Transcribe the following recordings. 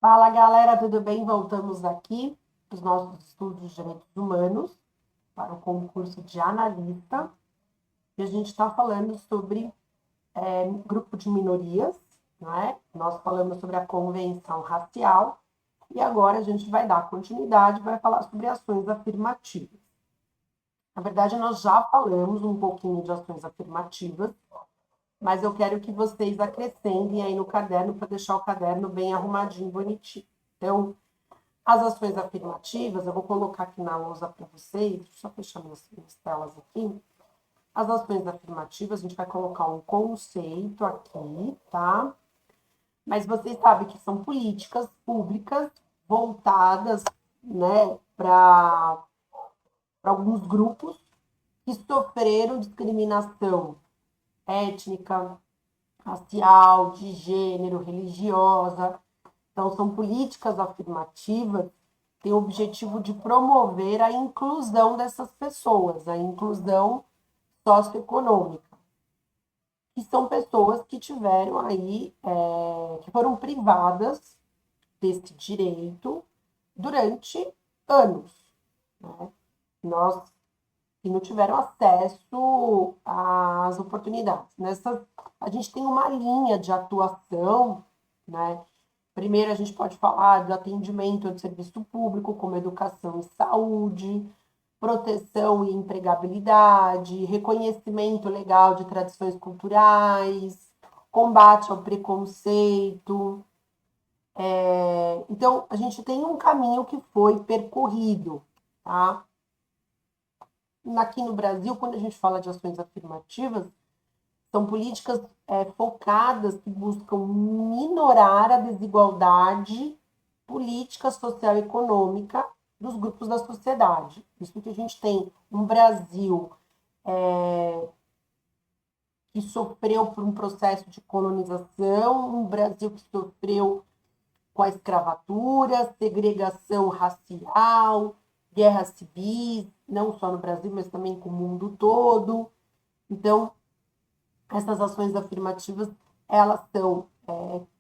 Fala galera, tudo bem? Voltamos aqui para os nossos estudos de direitos humanos para o concurso de analista e a gente está falando sobre grupo de minorias, não é? Nós falamos sobre a convenção racial e agora a gente vai dar continuidade, vai falar sobre ações afirmativas. Na verdade, nós já falamos um pouquinho de ações afirmativas, mas eu quero que vocês acrescentem aí no caderno para deixar o caderno bem arrumadinho, bonitinho. Então, as ações afirmativas, eu vou colocar aqui na lousa para vocês, deixa eu só fechar minhas telas aqui. As ações afirmativas, a gente vai colocar um conceito aqui, tá? Mas vocês sabem que são políticas públicas voltadas, né, para alguns grupos que sofreram discriminação étnica, racial, de gênero, religiosa. Então, são políticas afirmativas que têm o objetivo de promover a inclusão dessas pessoas, a inclusão socioeconômica, que são pessoas que tiveram aí, que foram privadas desse direito durante anos, né? Nós que não tiveram acesso às oportunidades. A gente tem uma linha de atuação, né? Primeiro, a gente pode falar do atendimento de serviço público, como educação e saúde, proteção e empregabilidade, reconhecimento legal de tradições culturais, combate ao preconceito. Então, a gente tem um caminho que foi percorrido, tá? Aqui no Brasil, quando a gente fala de ações afirmativas, são políticas focadas que buscam minorar a desigualdade política, social e econômica dos grupos da sociedade. Isso que a gente tem um Brasil que sofreu por um processo de colonização, um Brasil que sofreu com a escravatura, segregação racial, guerras civis, não só no Brasil, mas também com o mundo todo. Então, essas ações afirmativas, elas são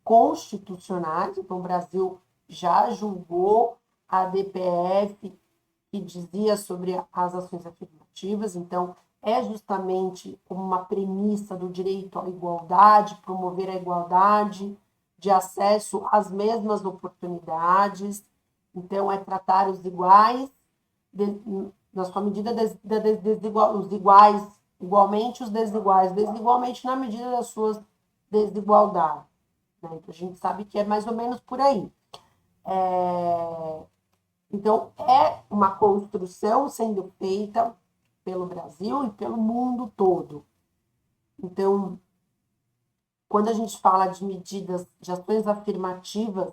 constitucionais, então o Brasil já julgou a DPF que dizia sobre as ações afirmativas, então é justamente uma premissa do direito à igualdade, promover a igualdade de acesso às mesmas oportunidades, então é tratar os iguais, na sua medida, os iguais igualmente, os desiguais desigualmente na medida das suas desigualdades. Né? Então, a gente sabe que é mais ou menos por aí. Então, é uma construção sendo feita pelo Brasil e pelo mundo todo. Então, quando a gente fala de medidas, de ações afirmativas,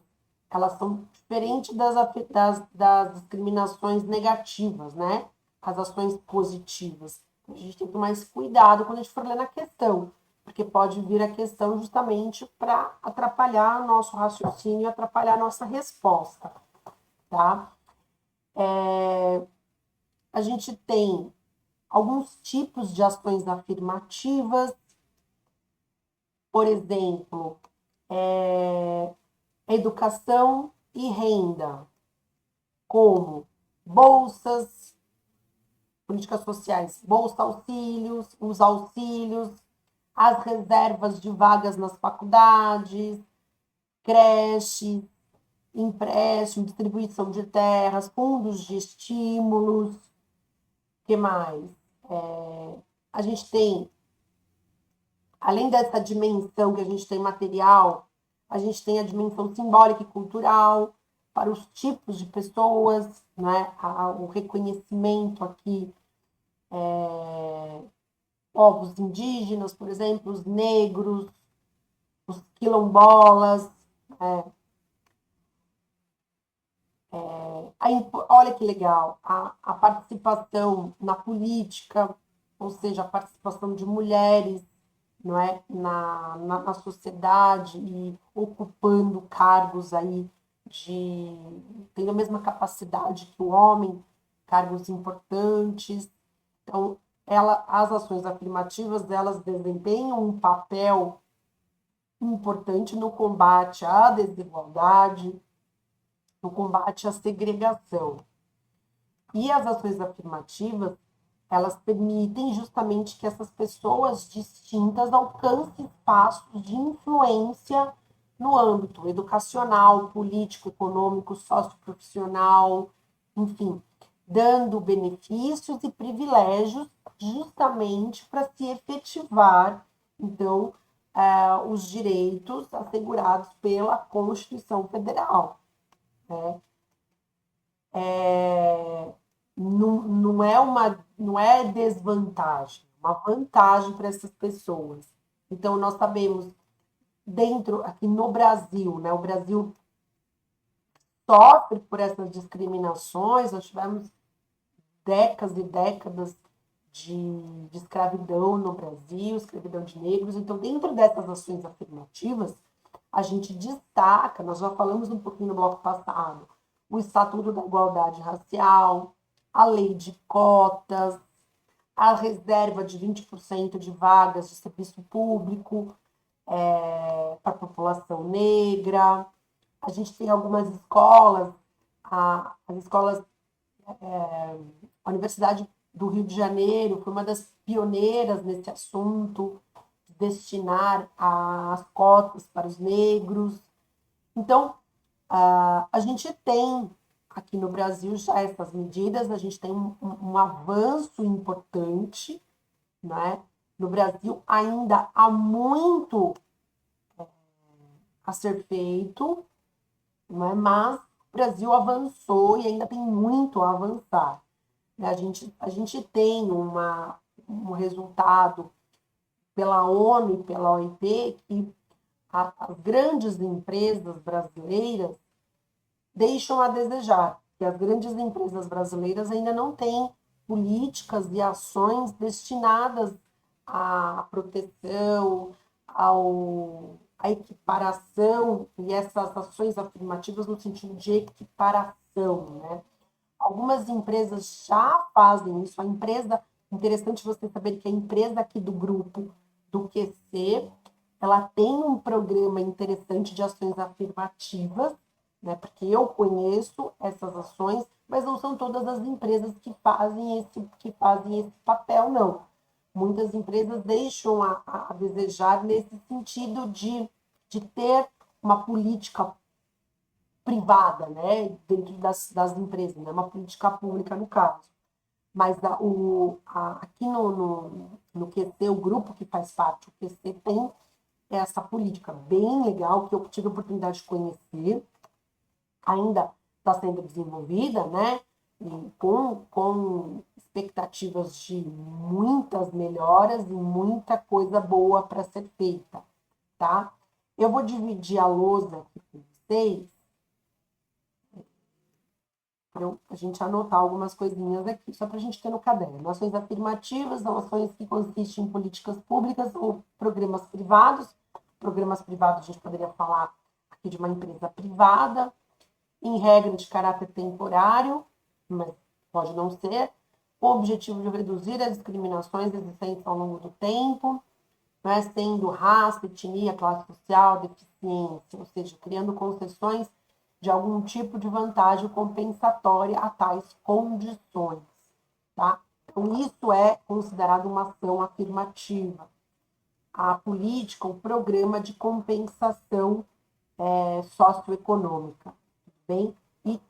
elas são diferentes das discriminações negativas, né? As ações positivas. A gente tem que ter mais cuidado quando a gente for ler na questão, porque pode vir a questão justamente para atrapalhar nosso raciocínio e atrapalhar a nossa resposta, tá? A gente tem alguns tipos de ações afirmativas, por exemplo, educação e renda, como bolsas, políticas sociais, bolsa auxílios, os auxílios, as reservas de vagas nas faculdades, creches, empréstimo, distribuição de terras, fundos de estímulos, que mais? A gente tem, além dessa dimensão que a gente tem material, a gente tem a dimensão simbólica e cultural para os tipos de pessoas, né? O reconhecimento aqui, povos indígenas, por exemplo, os negros, os quilombolas. Olha que legal, a participação na política, ou seja, a participação de mulheres, não é, na sociedade e ocupando cargos aí de tem a mesma capacidade que o homem, cargos importantes. Então, as ações afirmativas, elas desempenham um papel importante no combate à desigualdade, no combate à segregação. E as ações afirmativas, elas permitem justamente que essas pessoas distintas alcancem espaços de influência no âmbito educacional, político, econômico, socioprofissional, enfim, dando benefícios e privilégios justamente para se efetivar, então, os direitos assegurados pela Constituição Federal. Né? Não é desvantagem, é uma vantagem para essas pessoas. Então, nós sabemos, aqui no Brasil, né, o Brasil sofre por essas discriminações, nós tivemos décadas e décadas de escravidão no Brasil, escravidão de negros. Então, dentro dessas ações afirmativas, a gente destaca, nós já falamos um pouquinho no bloco passado, o Estatuto da Igualdade Racial, a lei de cotas, a reserva de 20% de vagas de serviço público para a população negra. A gente tem algumas escolas, as escolas, a Universidade do Rio de Janeiro foi uma das pioneiras nesse assunto, de destinar as cotas para os negros. Então, a gente tem aqui no Brasil já essas medidas, a gente tem um avanço importante, né? No Brasil ainda há muito a ser feito, né? Mas o Brasil avançou e ainda tem muito a avançar. A gente tem um resultado pela ONU e pela OIT que as grandes empresas brasileiras deixam a desejar, que as grandes empresas brasileiras ainda não têm políticas e ações destinadas à proteção, à equiparação, e essas ações afirmativas no sentido de equiparação, né? Algumas empresas já fazem isso. A empresa, interessante você saber que a empresa aqui do grupo, do QC, ela tem um programa interessante de ações afirmativas, né? Porque eu conheço essas ações, mas não são todas as empresas que fazem esse papel, não. Muitas empresas deixam a desejar nesse sentido de ter uma política privada, né, dentro das empresas, né, uma política pública no caso. Mas aqui no QC, o grupo que faz parte, o QC tem essa política bem legal, que eu tive a oportunidade de conhecer, ainda está sendo desenvolvida, né, e com expectativas de muitas melhoras e muita coisa boa para ser feita, tá? Eu vou dividir a lousa aqui com vocês, para a gente anotar algumas coisinhas aqui, só para a gente ter no caderno. Ações afirmativas são ações que consistem em políticas públicas ou programas privados. Programas privados, a gente poderia falar aqui de uma empresa privada, em regra de caráter temporário, mas pode não ser, com o objetivo de reduzir as discriminações existentes ao longo do tempo, né, sendo raça, etnia, classe social, deficiência, ou seja, criando concessões de algum tipo de vantagem compensatória a tais condições, tá? Então, isso é considerado uma ação afirmativa. A política, o programa de compensação socioeconômica, bem? E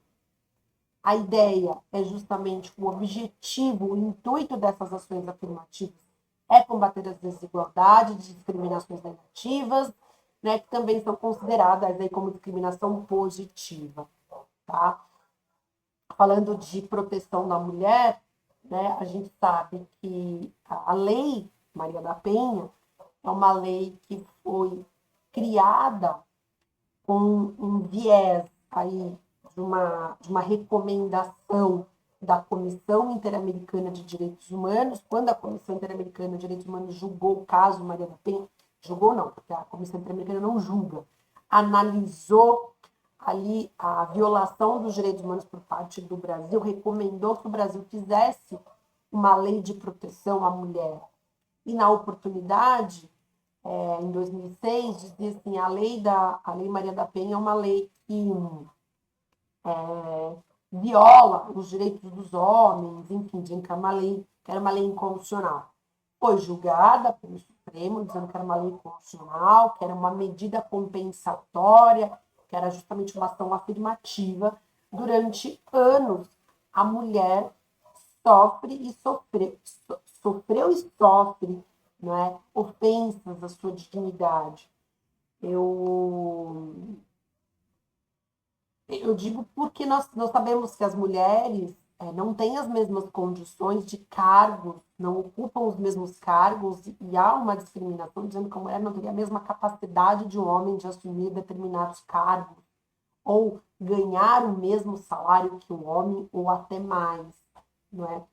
a ideia é justamente o objetivo, o intuito dessas ações afirmativas é combater as desigualdades, discriminações negativas, né, que também são consideradas aí como discriminação positiva, tá? Falando de proteção da mulher, né, a gente sabe que a Lei Maria da Penha é uma lei que foi criada com um viés aí de uma recomendação da Comissão Interamericana de Direitos Humanos, quando a Comissão Interamericana de Direitos Humanos julgou o caso Maria da Penha, julgou não, porque a Comissão Interamericana não julga, analisou ali a violação dos direitos humanos por parte do Brasil, recomendou que o Brasil fizesse uma lei de proteção à mulher. E na oportunidade, em 2006, dizia assim, a lei Maria da Penha é uma lei que viola os direitos dos homens, enfim, dizendo que era uma lei inconstitucional. Foi julgada pelo Supremo, dizendo que era uma lei inconstitucional, que era uma medida compensatória, que era justamente uma ação afirmativa. Durante anos, a mulher sofre e sofreu e sofre, não é, ofensas à sua dignidade. Eu digo porque nós sabemos que as mulheres não têm as mesmas condições de cargos, não ocupam os mesmos cargos, e há uma discriminação dizendo que a mulher não teria a mesma capacidade de um homem de assumir determinados cargos, ou ganhar o mesmo salário que um homem, ou até mais, não é?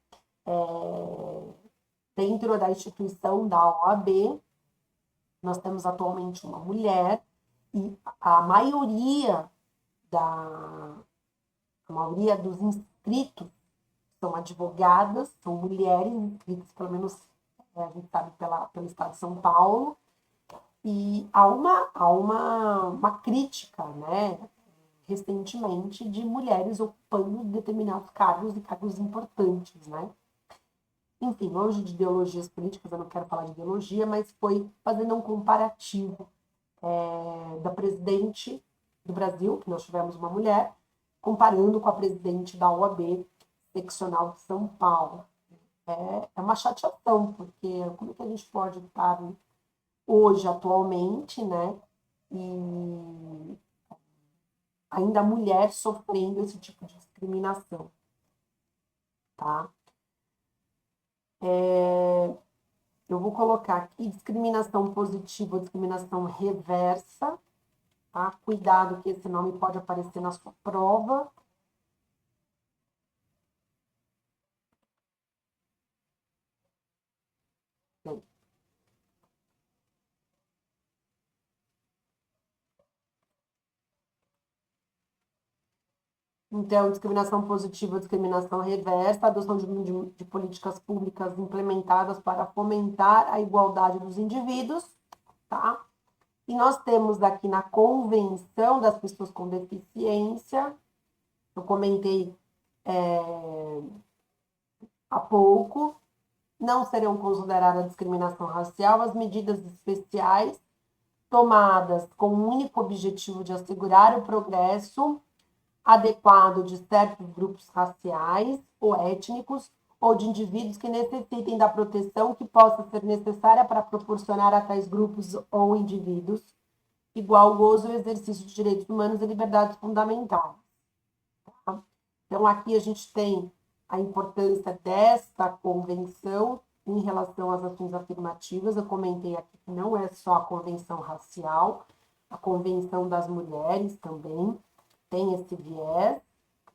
Dentro da instituição da OAB, nós temos atualmente uma mulher, e a maioria da a maioria dos inscritos são advogadas, são mulheres inscritas, pelo menos a gente sabe pelo estado de São Paulo, e há uma crítica, né, recentemente, de mulheres ocupando determinados cargos e cargos importantes, né? Enfim, longe de ideologias políticas, eu não quero falar de ideologia, mas foi fazendo um comparativo da presidente do Brasil, que nós tivemos uma mulher, comparando com a presidente da OAB seccional de São Paulo. É uma chateação, porque como que a gente pode estar hoje, atualmente, né, e ainda a mulher sofrendo esse tipo de discriminação, tá? Eu vou colocar aqui discriminação positiva ou discriminação reversa, tá? Cuidado que esse nome pode aparecer na sua prova. Bem, então, discriminação positiva ou discriminação reversa, adoção de políticas públicas implementadas para fomentar a igualdade dos indivíduos, tá? E nós temos aqui na Convenção das Pessoas com Deficiência, eu comentei há pouco, não serão consideradas discriminação racial as medidas especiais tomadas com o único objetivo de assegurar o progresso adequado de certos grupos raciais ou étnicos ou de indivíduos que necessitem da proteção que possa ser necessária para proporcionar a tais grupos ou indivíduos igual gozo e exercício de direitos humanos e liberdades fundamentais. Tá? Então, aqui a gente tem a importância desta convenção em relação às ações afirmativas. Eu comentei aqui que não é só a convenção racial, a convenção das mulheres também tem esse viés,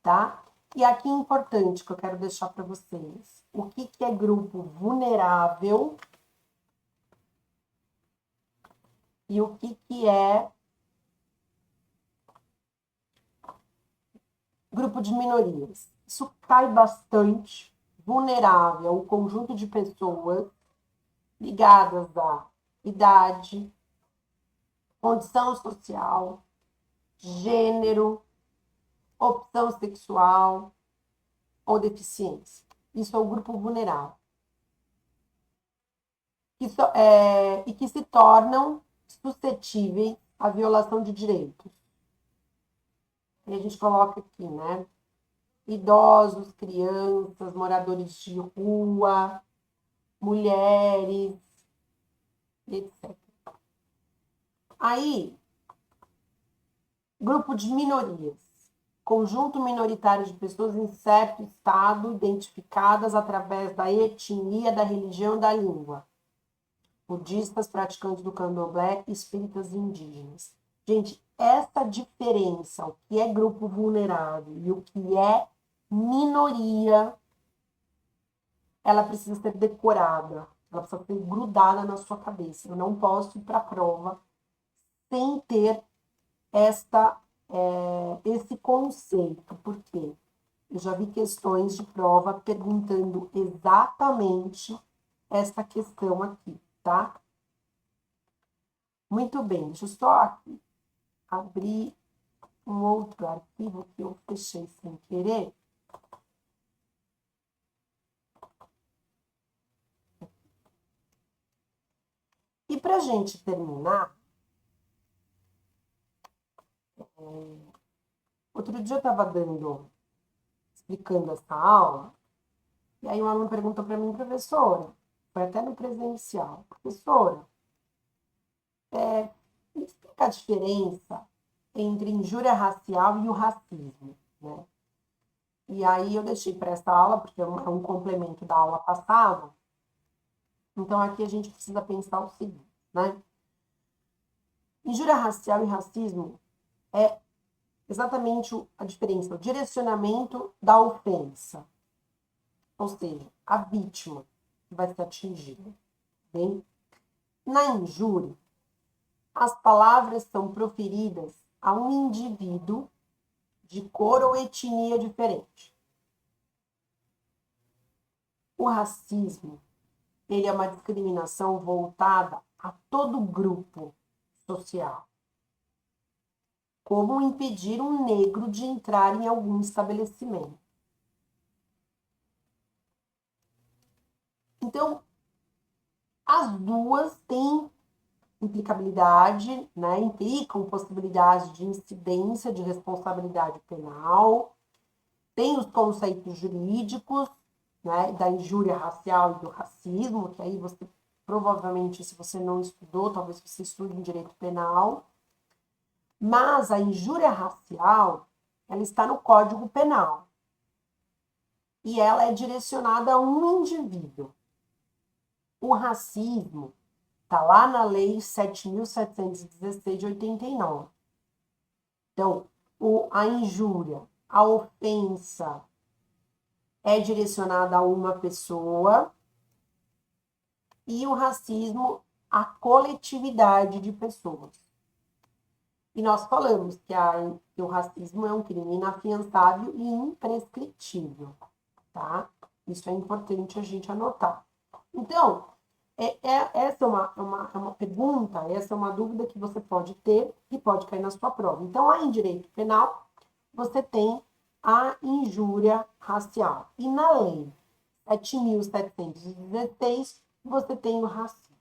tá? E aqui é importante que eu quero deixar para vocês: o que é grupo vulnerável e o que é grupo de minorias. Isso cai bastante. Vulnerável, o conjunto de pessoas ligadas à idade, condição social, gênero, opção sexual ou deficiência. Isso é o grupo vulnerável. E que se tornam suscetíveis à violação de direitos. E a gente coloca aqui, né? Idosos, crianças, moradores de rua, mulheres, etc. Aí, grupo de minorias. Conjunto minoritário de pessoas em certo estado, identificadas através da etnia, da religião e da língua. Budistas, praticantes do candomblé, espíritas e indígenas. Gente, essa diferença, o que é grupo vulnerável e o que é minoria, ela precisa ser decorada, ela precisa ser grudada na sua cabeça. Eu não posso ir para a prova sem ter esse conceito, porque eu já vi questões de prova perguntando exatamente essa questão aqui, tá? Muito bem, deixa eu só aqui abrir um outro arquivo que eu fechei sem querer. E para a gente terminar, outro dia eu estava explicando essa aula, e aí um aluno perguntou para mim, professora, foi até no presencial, professora, me explica a diferença entre injúria racial e o racismo, né? E aí eu deixei para essa aula, porque é um complemento da aula passada, então aqui a gente precisa pensar o seguinte, né? Injúria racial e racismo é exatamente a diferença, o direcionamento da ofensa. Ou seja, a vítima que vai ser atingida. Bem? Na injúria, as palavras são proferidas a um indivíduo de cor ou etnia diferente. O racismo, ele é uma discriminação voltada a todo grupo social. Como impedir um negro de entrar em algum estabelecimento. Então, as duas têm implicabilidade, né? Implicam possibilidade de incidência de responsabilidade penal, tem os conceitos jurídicos, né? Da injúria racial e do racismo, que aí você, provavelmente, se você não estudou, talvez você estude em direito penal, mas a injúria racial, ela está no Código Penal, e ela é direcionada a um indivíduo. O racismo está lá na Lei 7.716 de 89. Então, a injúria, a ofensa é direcionada a uma pessoa e o racismo à coletividade de pessoas. E nós falamos que o racismo é um crime inafiançável e imprescritível, tá? Isso é importante a gente anotar. Então, essa é uma pergunta, essa é uma dúvida que você pode ter e pode cair na sua prova. Então, lá em direito penal, você tem a injúria racial. E na lei 7.716, você tem o racismo,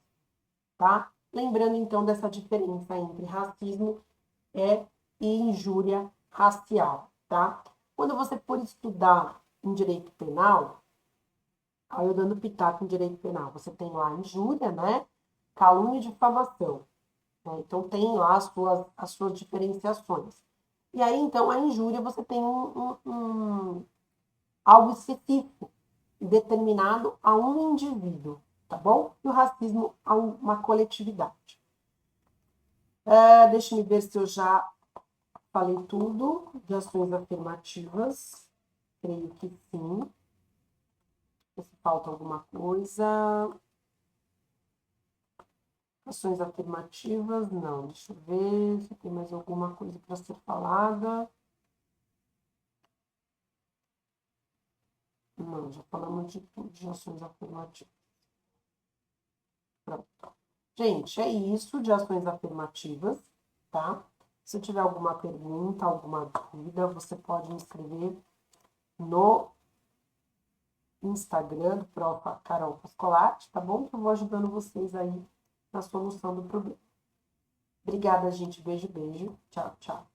tá? Lembrando, então, dessa diferença entre racismo e injúria racial, tá? Quando você for estudar em direito penal, aí eu dando pitaco em direito penal, você tem lá injúria, né? Calúnia e difamação. Né? Então, tem lá as suas diferenciações. E aí, então, a injúria, você tem algo específico, determinado a um indivíduo, tá bom? E o racismo a uma coletividade. Deixa eu ver se eu já falei tudo de ações afirmativas. Creio que sim. Se falta alguma coisa. Ações afirmativas, não. Deixa eu ver se tem mais alguma coisa para ser falada. Não, já falamos de tudo, de ações afirmativas. Pronto. Gente, é isso de ações afirmativas, tá? Se tiver alguma pergunta, alguma dúvida, você pode me escrever no Instagram do Prof. Carol Pascolati, tá bom? Que eu vou ajudando vocês aí na solução do problema. Obrigada, gente. Beijo, beijo. Tchau, tchau.